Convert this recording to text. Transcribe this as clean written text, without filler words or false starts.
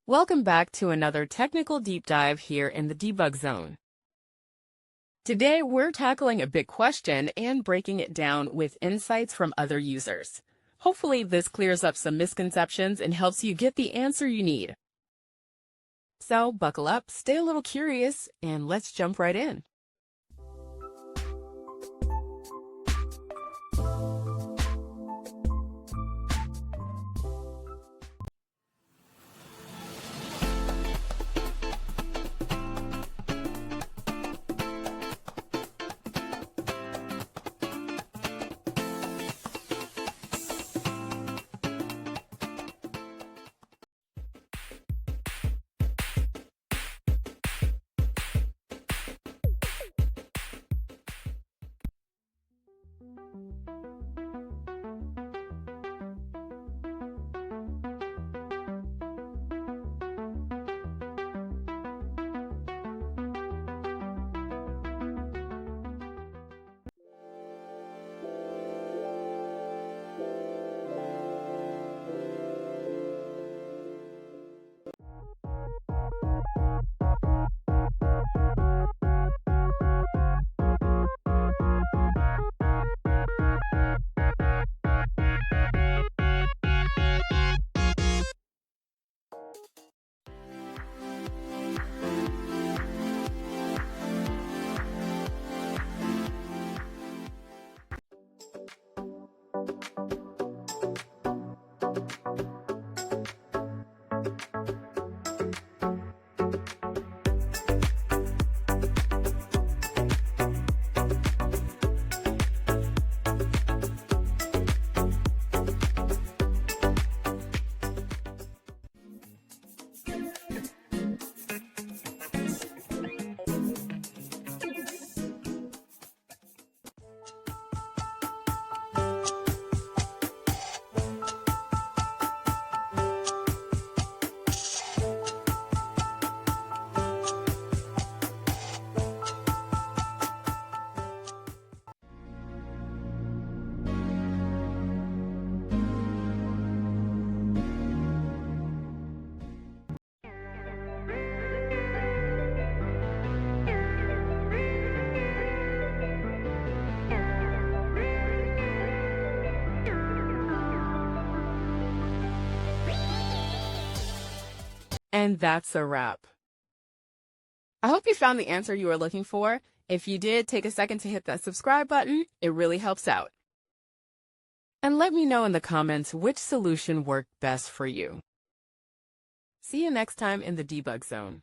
Welcome back to another technical deep dive here in the debug zone. Today, we're tackling a big question and breaking it down with insights from other users. Hopefully, this clears up some misconceptions and helps you get the answer you need. So, buckle up, stay a little curious, and let's jump right in. And that's a wrap. I hope you found the answer you were looking for. If you did, take a second to hit that subscribe button. It really helps out. And let me know in the comments which solution worked best for you. See you next time in the debug zone.